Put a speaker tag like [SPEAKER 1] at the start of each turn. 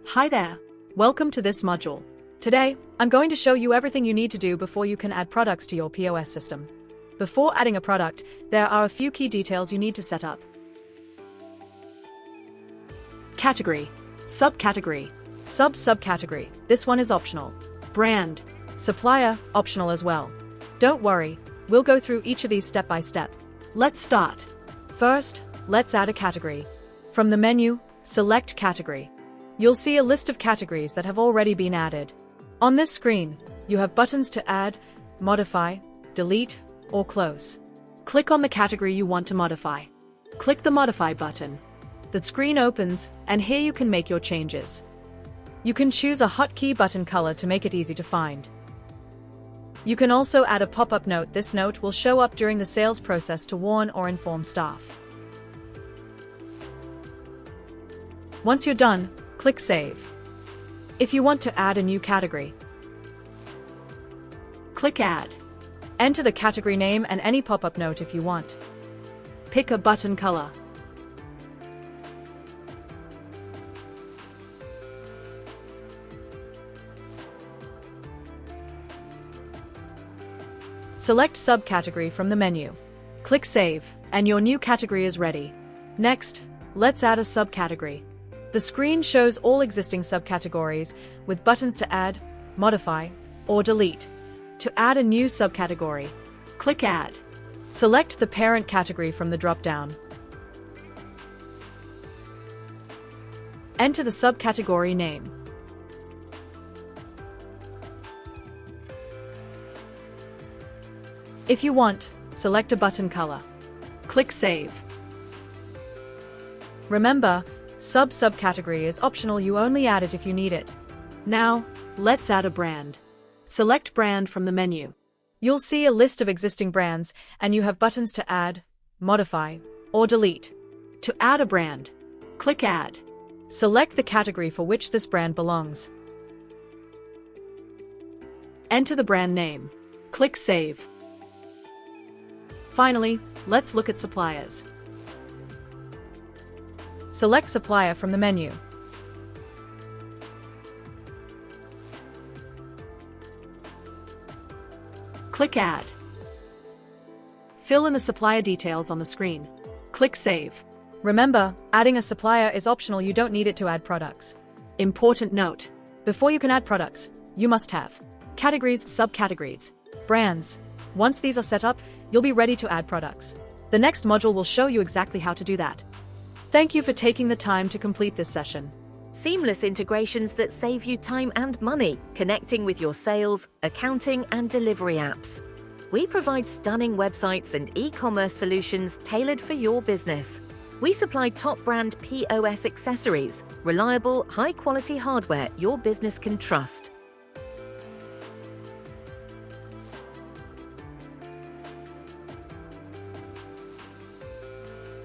[SPEAKER 1] Hi there. Welcome to this module. Today, I'm going to show you everything you need to do before you can add products to your POS system. Before adding a product, there are a few key details you need to set up. Category, subcategory, subcategory. This one is optional. Brand, supplier, optional as well. Don't worry, we'll go through each of these step by step. Let's start. First, let's add a category. From the menu, select Category. You'll see a list of categories that have already been added. On this screen, you have buttons to add, modify, delete, or close. Click on the category you want to modify. Click the Modify button. The screen opens, and here you can make your changes. You can choose a hotkey button color to make it easy to find. You can also add a pop-up note. This note will show up during the sales process to warn or inform staff. Once you're done, click Save. If you want to add a new category, click Add. Enter the category name and any pop-up note if you want. Pick a button color. Select Subcategory from the menu. Click Save, and your new category is ready. Next, let's add a subcategory. The screen shows all existing subcategories with buttons to add, modify, or delete. To add a new subcategory, click Add. Select the parent category from the drop-down. Enter the subcategory name. If you want, select a button color. Click Save. Remember, subcategory is optional. You only add it if you need it. Now, let's add a brand. Select Brand from the menu. You'll see a list of existing brands, and you have buttons to add, modify, or delete. To add a brand, click Add. Select the category for which this brand belongs. Enter the brand name. Click Save. Finally, let's look at suppliers. Select Supplier from the menu. Click Add. Fill in the supplier details on the screen. Click Save. Remember, adding a supplier is optional. You don't need it to add products. Important note: before you can add products, you must have categories, subcategories, brands. Once these are set up, you'll be ready to add products. The next module will show you exactly how to do that. Thank you for taking the time to complete this session.
[SPEAKER 2] Seamless integrations that save you time and money, connecting with your sales, accounting, and delivery apps. We provide stunning websites and e-commerce solutions tailored for your business. We supply top brand POS accessories, reliable, high-quality hardware your business can trust.